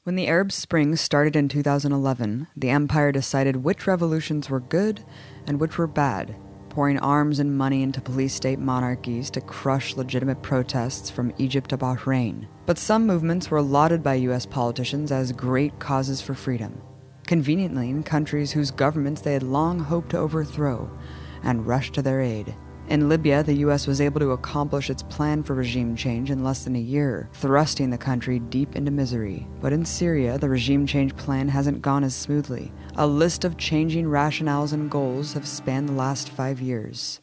When the Arab Spring started in 2011, the empire decided which revolutions were good and which were bad, pouring arms and money into police-state monarchies to crush legitimate protests from Egypt to Bahrain. But some movements were lauded by U.S. politicians as great causes for freedom, conveniently in countries whose governments they had long hoped to overthrow, and rushed to their aid. In Libya, the U.S. was able to accomplish its plan for regime change in less than a year, thrusting the country deep into misery. But in Syria, the regime change plan hasn't gone as smoothly. A list of changing rationales and goals have spanned the last 5 years.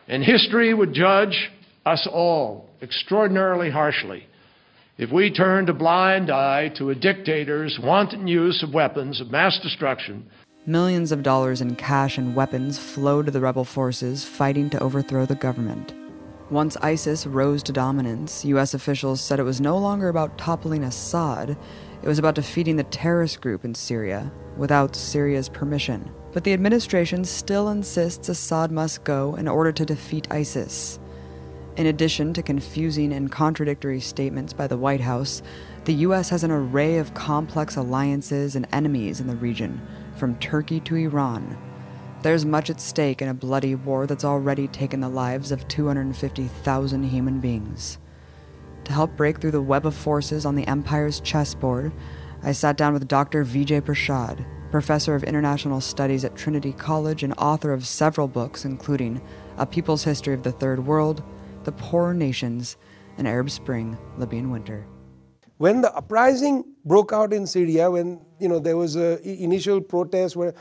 And history would judge us all extraordinarily harshly if we turned a blind eye to a dictator's wanton use of weapons of mass destruction. Millions of dollars in cash and weapons flowed to the rebel forces fighting to overthrow the government. Once ISIS rose to dominance, U.S. officials said it was no longer about toppling Assad, it was about defeating the terrorist group in Syria, without Syria's permission. But the administration still insists Assad must go in order to defeat ISIS. In addition to confusing and contradictory statements by the White House, the U.S. has an array of complex alliances and enemies in the region, from Turkey to Iran. There's much at stake in a bloody war that's already taken the lives of 250,000 human beings. To help break through the web of forces on the empire's chessboard, I sat down with Dr. Vijay Prashad, professor of international studies at Trinity College and author of several books, including A People's History of the Third World, The Poorer Nations, and Arab Spring, Libyan Winter. When the uprising broke out in Syria, when there was an initial protest, where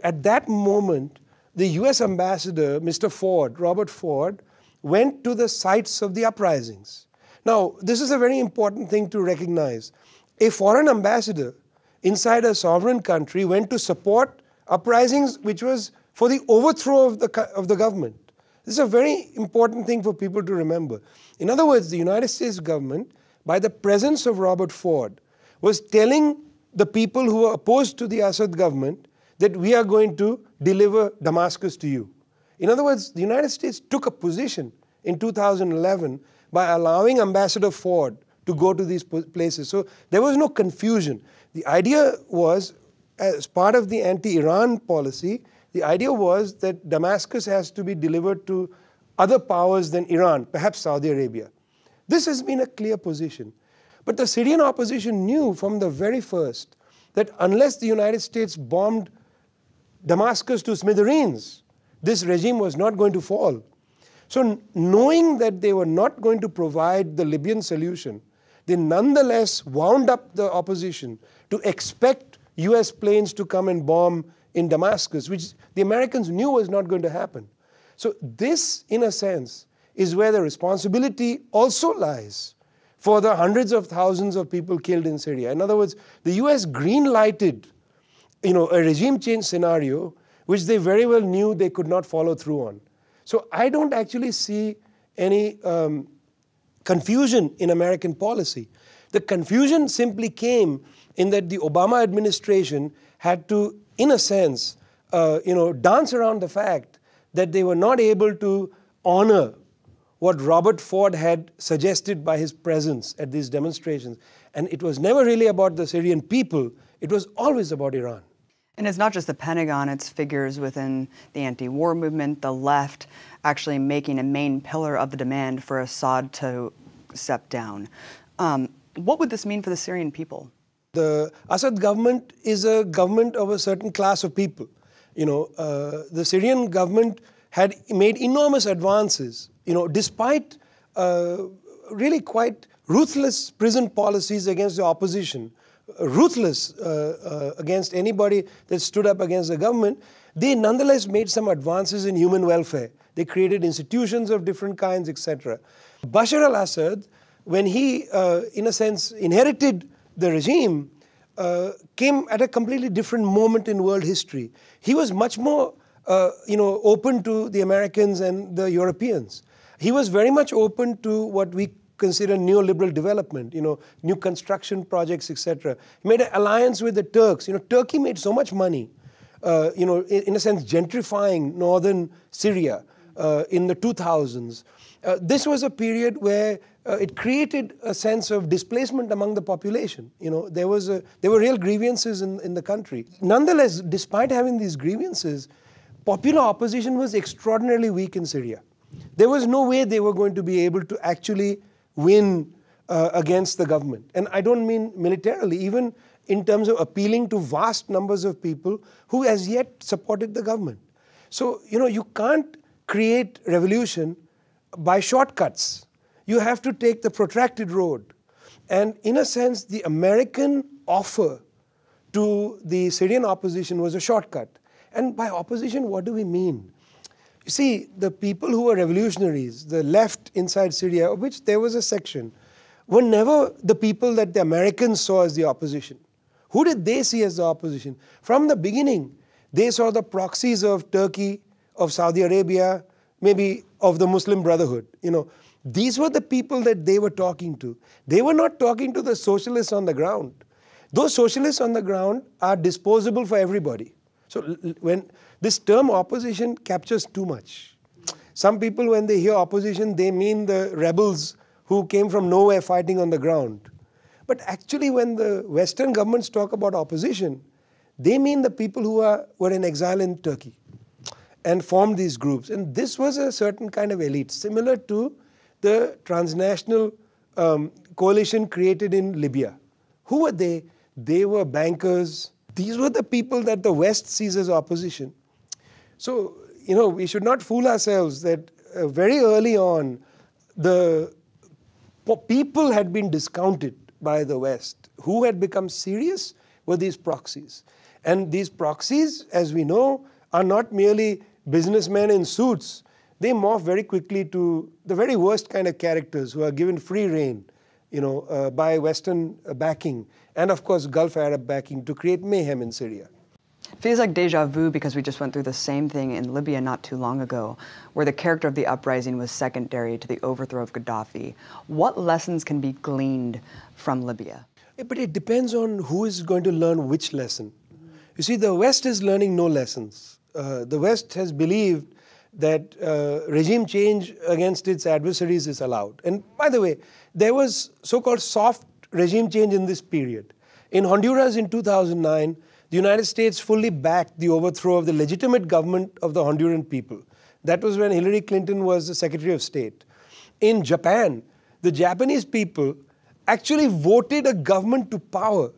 at that moment, the US ambassador, Mr. Ford, Robert Ford, went to the sites of the uprisings. Now, this is a very important thing to recognize. A foreign ambassador inside a sovereign country went to support uprisings which was for the overthrow of the government. This is a very important thing for people to remember. In other words, the United States government, by the presence of Robert Ford, was telling the people who were opposed to the Assad government that we are going to deliver Damascus to you. In other words, the United States took a position in 2011 by allowing Ambassador Ford to go to these places. So there was no confusion. The idea was, as part of the anti-Iran policy, the idea was that Damascus has to be delivered to other powers than Iran, perhaps Saudi Arabia. This has been a clear position. But the Syrian opposition knew from the very first that unless the United States bombed Damascus to smithereens, this regime was not going to fall. So knowing that they were not going to provide the Libyan solution, they nonetheless wound up the opposition to expect US planes to come and bomb in Damascus, which the Americans knew was not going to happen. So this, in a sense, is where the responsibility also lies for the hundreds of thousands of people killed in Syria. In other words, the US green-lighted a regime change scenario which they very well knew they could not follow through on. So I don't actually see any confusion in American policy. The confusion simply came in that the Obama administration had to, in a sense, dance around the fact that they were not able to honor what Robert Ford had suggested by his presence at these demonstrations. And it was never really about the Syrian people, it was always about Iran. And it's not just the Pentagon, it's figures within the anti-war movement, the left, actually making a main pillar of the demand for Assad to step down. What would this mean for the Syrian people? The Assad government is a government of a certain class of people. The Syrian government had made enormous advances, despite really quite ruthless prison policies against the opposition, ruthless against anybody that stood up against the government. They nonetheless made some advances in human welfare. They created institutions of different kinds, etc. Bashar al-Assad, when he, in a sense, inherited the regime, came at a completely different moment in world history. He was much more open to the Americans and the Europeans. He was very much open to what we consider neoliberal development, new construction projects, etc. He made an alliance with the Turks. Turkey made so much money, in a sense gentrifying northern Syria in the 2000s. This was a period where it created a sense of displacement among the population. There were real grievances in the country. Nonetheless, despite having these grievances, popular opposition was extraordinarily weak in Syria. There was no way they were going to be able to actually win against the government. And I don't mean militarily, even in terms of appealing to vast numbers of people who as yet supported the government. So, you can't create revolution by shortcuts. You have to take the protracted road. And in a sense, the American offer to the Syrian opposition was a shortcut. And by opposition, what do we mean? You see, the people who were revolutionaries, the left inside Syria, of which there was a section, were never the people that the Americans saw as the opposition. Who did they see as the opposition? From the beginning, they saw the proxies of Turkey, of Saudi Arabia, maybe of the Muslim Brotherhood. These were the people that they were talking to. They were not talking to the socialists on the ground. Those socialists on the ground are disposable for everybody. So when this term opposition captures too much. Some people, when they hear opposition, they mean the rebels who came from nowhere fighting on the ground. But actually, when the Western governments talk about opposition, they mean the people who were in exile in Turkey and formed these groups. And this was a certain kind of elite, similar to the transnational coalition created in Libya. Who were they? They were bankers. These were the people that the West sees as opposition. So, we should not fool ourselves that very early on, the people had been discounted by the West. Who had become serious were these proxies. And these proxies, as we know, are not merely businessmen in suits. They morph very quickly to the very worst kind of characters who are given free rein, by Western backing and, of course, Gulf Arab backing to create mayhem in Syria. Feels like deja vu because we just went through the same thing in Libya not too long ago, where the character of the uprising was secondary to the overthrow of Gaddafi. What lessons can be gleaned from Libya? But it depends on who is going to learn which lesson. You see, the West is learning no lessons. The West has believed that regime change against its adversaries is allowed. And by the way, there was so-called soft regime change in this period. In Honduras in 2009, the United States fully backed the overthrow of the legitimate government of the Honduran people. That was when Hillary Clinton was the Secretary of State. In Japan, the Japanese people actually voted a government to power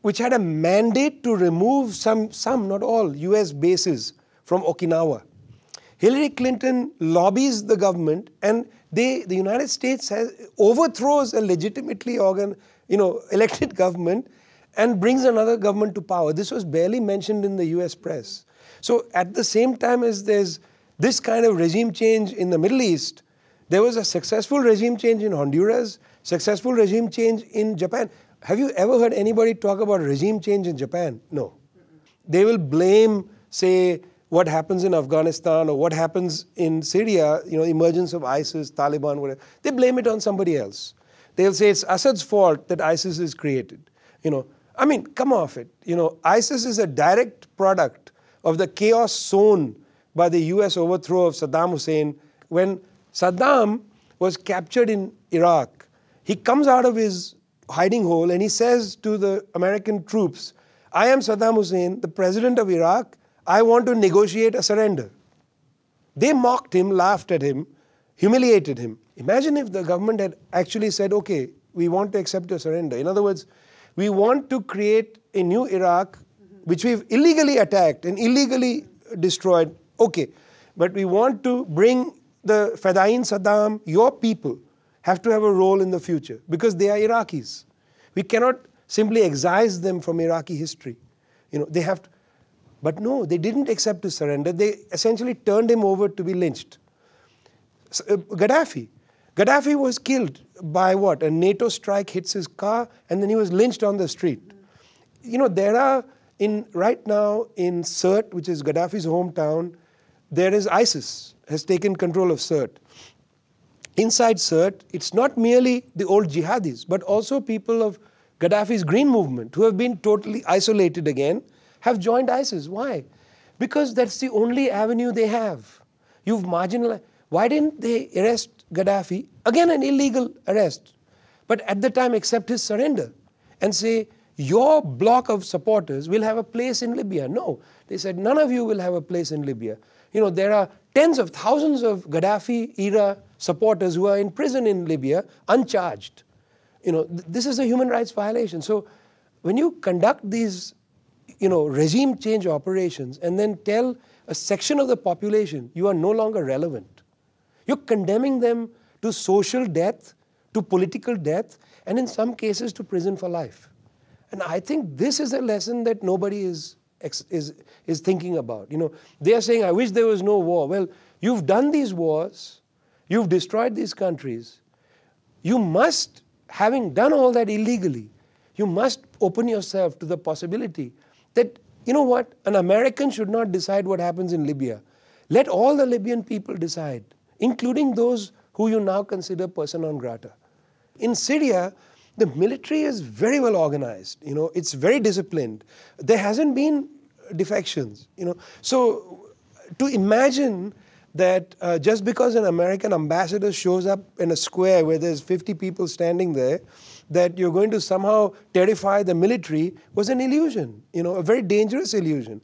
which had a mandate to remove some, not all, US bases from Okinawa. Hillary Clinton lobbies the government, and the United States overthrows a legitimately elected government and brings another government to power. This was barely mentioned in the US press. So at the same time as there's this kind of regime change in the Middle East, there was a successful regime change in Honduras, successful regime change in Japan. Have you ever heard anybody talk about regime change in Japan? No. They will blame, say, what happens in Afghanistan or what happens in Syria, emergence of ISIS, Taliban, whatever. They blame it on somebody else. They'll say it's Assad's fault that ISIS is created. Come off it. ISIS is a direct product of the chaos sown by the US overthrow of Saddam Hussein. When Saddam was captured in Iraq, he comes out of his hiding hole and he says to the American troops, I am Saddam Hussein, the president of Iraq. I want to negotiate a surrender. They mocked him, laughed at him, humiliated him. Imagine if the government had actually said, okay, we want to accept a surrender. In other words, we want to create a new Iraq, which we've illegally attacked and illegally destroyed. Okay, but we want to bring the Fadain Saddam, your people, have to have a role in the future because they are Iraqis. We cannot simply excise them from Iraqi history. They have to. But no, they didn't accept his surrender. They essentially turned him over to be lynched. Gaddafi was killed by what? A NATO strike hits his car and then he was lynched on the street. there are, right now in Sirte, which is Gaddafi's hometown, there is ISIS, has taken control of Sirte. Inside Sirte, it's not merely the old jihadis, but also people of Gaddafi's Green Movement, who have been totally isolated again, have joined ISIS. Why? Because that's the only avenue they have. You've marginalized. Why didn't they arrest Gaddafi? Again, an illegal arrest. But at the time, accept his surrender and say, your block of supporters will have a place in Libya. No, they said, none of you will have a place in Libya. There are tens of thousands of Gaddafi-era supporters who are in prison in Libya, uncharged. This is a human rights violation. So when you conduct these, regime change operations and then tell a section of the population you are no longer relevant, you're condemning them to social death, to political death, and in some cases to prison for life. And I think this is a lesson that nobody is thinking about. They are saying, I wish there was no war. Well, you've done these wars, you've destroyed these countries. You must, having done all that illegally, you must open yourself to the possibility that, an American should not decide what happens in Libya. Let all the Libyan people decide, including those who you now consider persona non grata. In Syria, the military is very well organized. It's very disciplined. There hasn't been defections. So to imagine that just because an American ambassador shows up in a square where there's 50 people standing there, that you're going to somehow terrify the military was an illusion, a very dangerous illusion.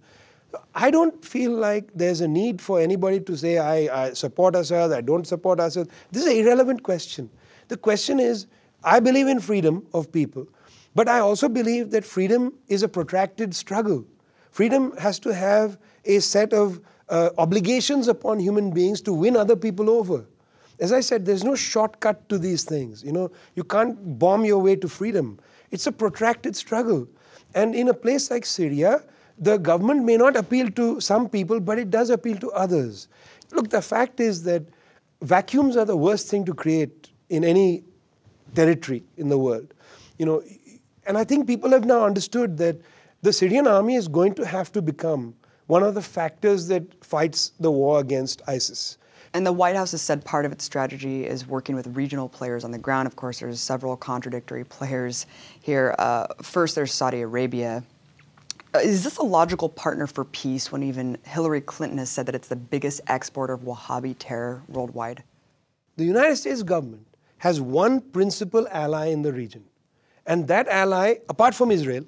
I don't feel like there's a need for anybody to say, I support Assad, I don't support Assad. This is an irrelevant question. The question is, I believe in freedom of people, but I also believe that freedom is a protracted struggle. Freedom has to have a set of obligations upon human beings to win other people over. As I said, there's no shortcut to these things. You can't bomb your way to freedom. It's a protracted struggle. And in a place like Syria, the government may not appeal to some people, but it does appeal to others. Look, the fact is that vacuums are the worst thing to create in any territory in the world. And I think people have now understood that the Syrian army is going to have to become one of the factors that fights the war against ISIS. And the White House has said part of its strategy is working with regional players on the ground. Of course, there's several contradictory players here. First, there's Saudi Arabia. Is this a logical partner for peace when even Hillary Clinton has said that it's the biggest exporter of Wahhabi terror worldwide? The United States government has one principal ally in the region. And that ally, apart from Israel,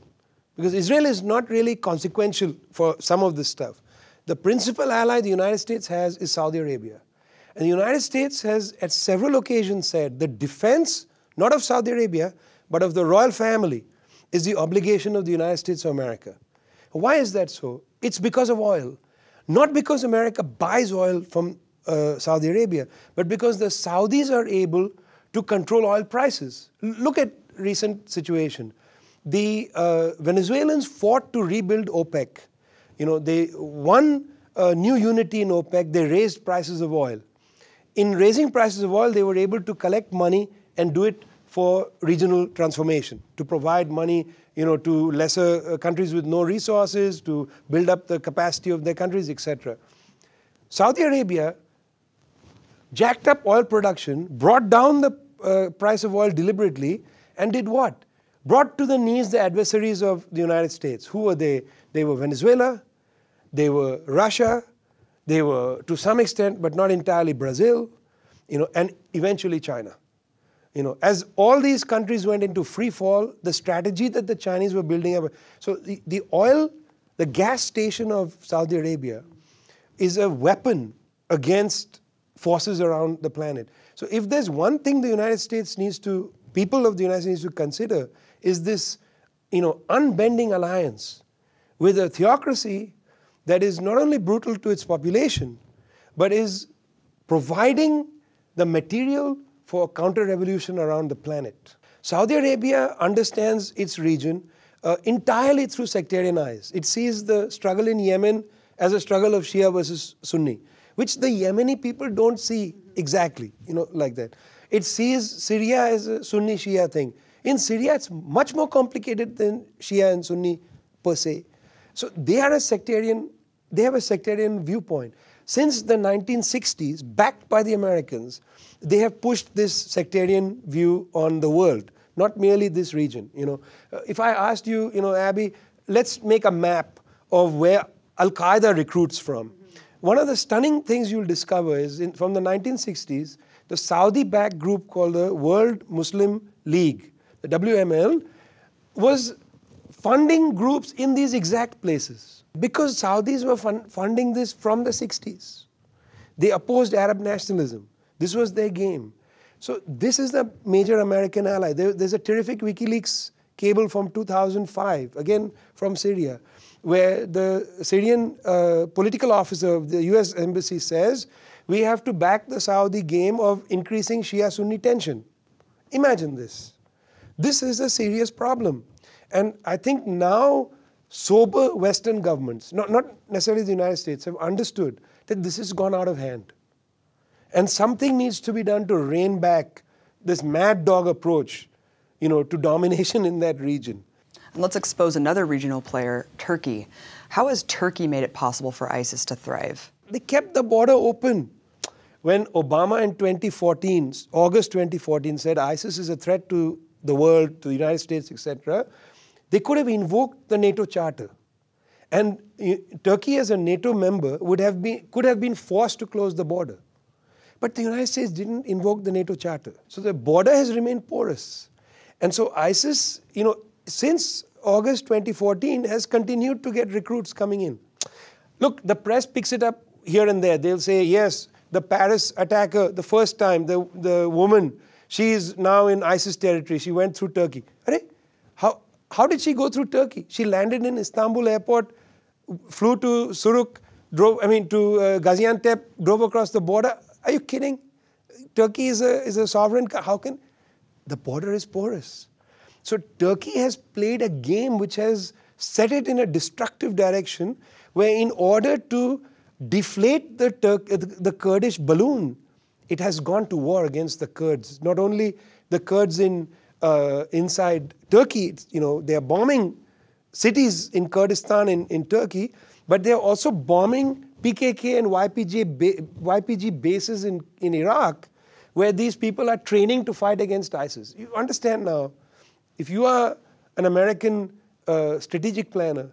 because Israel is not really consequential for some of this stuff, the principal ally the United States has is Saudi Arabia. And the United States has at several occasions said the defense, not of Saudi Arabia, but of the royal family, is the obligation of the United States of America. Why is that so? It's because of oil. Not because America buys oil from Saudi Arabia, but because the Saudis are able to control oil prices. Look at recent situation. The Venezuelans fought to rebuild OPEC. They won new unity in OPEC. They raised prices of oil. In raising prices of oil, they were able to collect money and do it for regional transformation, to provide money to lesser countries with no resources, to build up the capacity of their countries, etc. Saudi Arabia jacked up oil production, brought down the price of oil deliberately, and did what? Brought to the knees the adversaries of the United States. Who were they? They were Venezuela, they were Russia, they were to some extent, but not entirely, Brazil, and eventually China. As all these countries went into free fall, the strategy that the Chinese were building up. So the oil, the gas station of Saudi Arabia is a weapon against forces around the planet. So if there's one thing the United States people of the United States need to consider, is this, unbending alliance with a theocracy that is not only brutal to its population, but is providing the material for counter-revolution around the planet. Saudi Arabia understands its region entirely through sectarian eyes. It sees the struggle in Yemen as a struggle of Shia versus Sunni, which the Yemeni people don't see exactly, like that. It sees Syria as a Sunni-Shia thing. In Syria, it's much more complicated than Shia and Sunni per se. So they have a sectarian viewpoint. Since the 1960s, backed by the Americans, they have pushed this sectarian view on the world, not merely this region. If I asked you, Abby, let's make a map of where Al-Qaeda recruits from. One of the stunning things you'll discover is from the 1960s, the Saudi-backed group called the World Muslim League, the WML, was funding groups in these exact places because Saudis were funding this from the 60s. They opposed Arab nationalism. This was their game. So this is the major American ally. There's a terrific WikiLeaks cable from 2005, again from Syria, where the Syrian political officer of the US embassy says, we have to back the Saudi game of increasing Shia-Sunni tension. Imagine this. This is a serious problem. And I think now sober Western governments, not necessarily the United States, have understood that this has gone out of hand. And something needs to be done to rein back this mad dog approach, to domination in that region. And let's expose another regional player, Turkey. How has Turkey made it possible for ISIS to thrive? They kept the border open. When Obama in August 2014 said ISIS is a threat to the world, to the United States, etc., they could have invoked the NATO Charter. And Turkey as a NATO member could have been forced to close the border. But the United States didn't invoke the NATO Charter. So the border has remained porous. And so ISIS, since August 2014, has continued to get recruits coming in. Look, the press picks it up here and there. They'll say, yes, the Paris attacker, the first time, the woman, she is now in ISIS territory. She went through Turkey. How did she go through Turkey? She landed in Istanbul airport, flew to Suruk, to Gaziantep, drove across the border. Are you kidding? Turkey is a sovereign country. How can? The border is porous. So Turkey has played a game which has set it in a destructive direction, where in order to deflate the Kurdish balloon, it has gone to war against the Kurds. Not only the Kurds inside Turkey, they are bombing cities in Kurdistan in Turkey, but they are also bombing PKK and YPG bases in Iraq, where these people are training to fight against ISIS. You understand now, if you are an American strategic planner,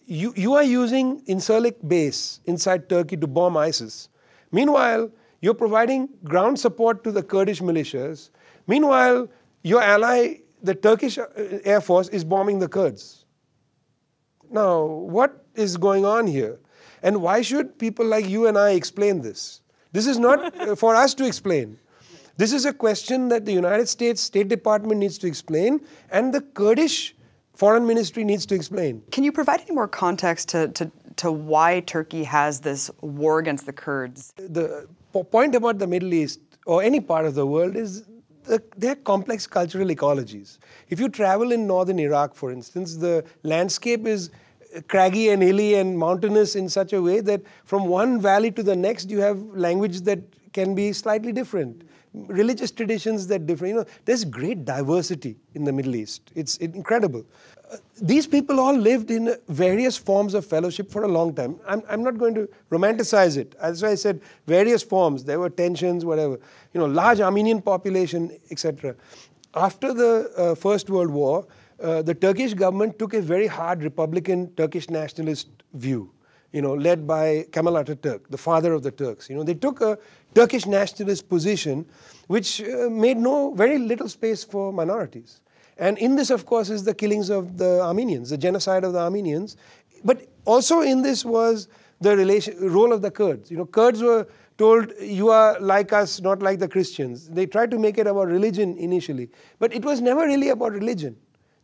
you are using Incirlik base inside Turkey to bomb ISIS. Meanwhile, you're providing ground support to the Kurdish militias. Meanwhile, your ally, the Turkish Air Force, is bombing the Kurds. Now, what is going on here? And why should people like you and I explain this? This is not for us to explain. This is a question that the United States State Department needs to explain, and the Kurdish Foreign Ministry needs to explain. Can you provide any more context to why Turkey has this war against the Kurds? The point about the Middle East, or any part of the world, is they are complex cultural ecologies. If you travel in northern Iraq, for instance, the landscape is craggy and hilly and mountainous in such a way that from one valley to the next you have language that can be slightly different, religious traditions that differ. There's great diversity in the Middle East. It's incredible. These people all lived in various forms of fellowship for a long time. I'm not going to romanticize it. As I said, various forms. There were tensions, whatever. Large Armenian population, etc. After the First World War, the Turkish government took a very hard Republican Turkish nationalist view, led by Kemal Atatürk, the father of the Turks. They took a Turkish nationalist position which made very little space for minorities. And in this, of course, is the killings of the Armenians, the genocide of the Armenians. But also in this was the role of the Kurds. Kurds were told, you are like us, not like the Christians. They tried to make it about religion initially. But it was never really about religion.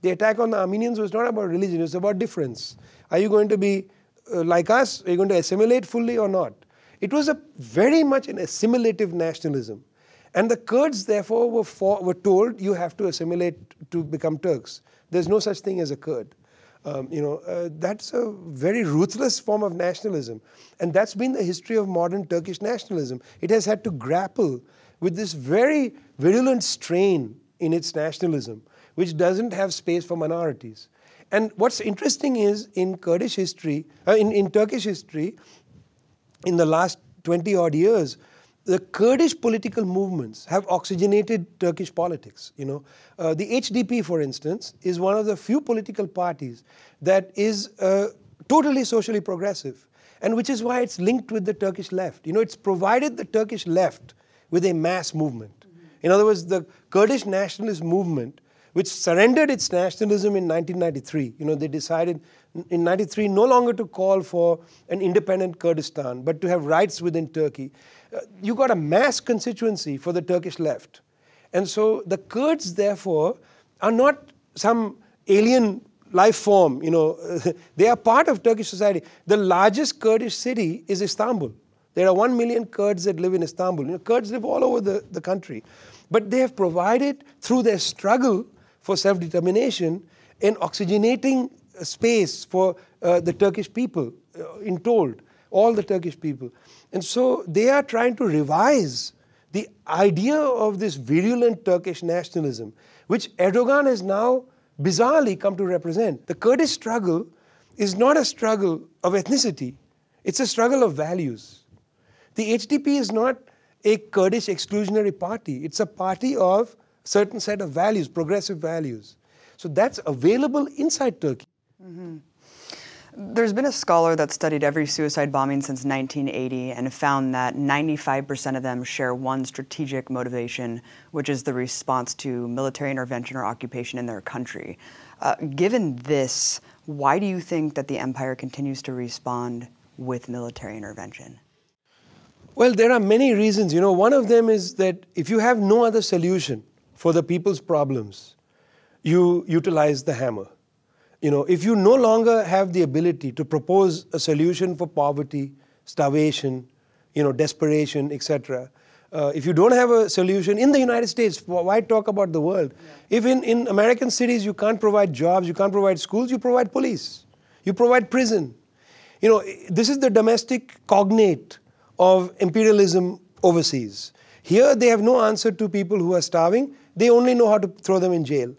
The attack on the Armenians was not about religion, it was about difference. Are you going to be like us? Are you going to assimilate fully or not? It was very much an assimilative nationalism. And the Kurds, therefore, were told, you have to assimilate to become Turks. There's no such thing as a Kurd. That's a very ruthless form of nationalism. And that's been the history of modern Turkish nationalism. It has had to grapple with this very virulent strain in its nationalism, which doesn't have space for minorities. And what's interesting is in Kurdish history, in Turkish history, in the last 20 odd years, the Kurdish political movements have oxygenated Turkish politics. The HDP, for instance, is one of the few political parties that is totally socially progressive, and which is why it's linked with the Turkish left. It's provided the Turkish left with a mass movement. In other words, the Kurdish nationalist movement, which surrendered its nationalism in 1993. They decided in 93 no longer to call for an independent Kurdistan, but to have rights within Turkey. You got a mass constituency for the Turkish left. And so the Kurds, therefore, are not some alien life form. They are part of Turkish society. The largest Kurdish city is Istanbul. There are 1 million Kurds that live in Istanbul. Kurds live all over the country. But they have provided, through their struggle for self-determination, an oxygenating space for the Turkish people, in told, all the Turkish people. And so they are trying to revise the idea of this virulent Turkish nationalism, which Erdogan has now bizarrely come to represent. The Kurdish struggle is not a struggle of ethnicity, it's a struggle of values. The HDP is not a Kurdish exclusionary party, it's a party of a certain set of values, progressive values. So that's available inside Turkey. Mm-hmm. There's been a scholar that studied every suicide bombing since 1980 and found that 95% of them share one strategic motivation, which is the response to military intervention or occupation in their country. Given this, why do you think that the empire continues to respond with military intervention? Well, there are many reasons. One of them is that if you have no other solution for the people's problems, you utilize the hammer. If you no longer have the ability to propose a solution for poverty, starvation, desperation, etc., if you don't have a solution in the United States, why talk about the world? Yeah. If in American cities you can't provide jobs, you can't provide schools, you provide police, you provide prison. This is the domestic cognate of imperialism overseas. Here they have no answer to people who are starving, they only know how to throw them in jail.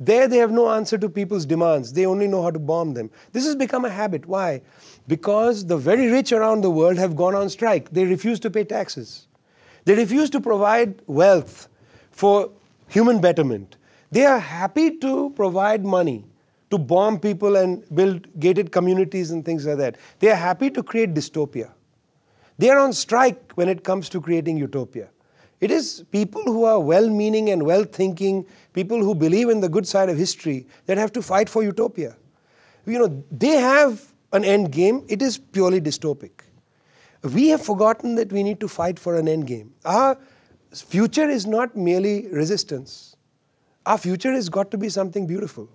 There they have no answer to people's demands. They only know how to bomb them. This has become a habit. Why? Because the very rich around the world have gone on strike. They refuse to pay taxes. They refuse to provide wealth for human betterment. They are happy to provide money to bomb people and build gated communities and things like that. They are happy to create dystopia. They are on strike when it comes to creating utopia. It is people who are well-meaning and well-thinking, people who believe in the good side of history that have to fight for utopia. They have an end game. It is purely dystopic. We have forgotten that we need to fight for an end game. Our future is not merely resistance. Our future has got to be something beautiful.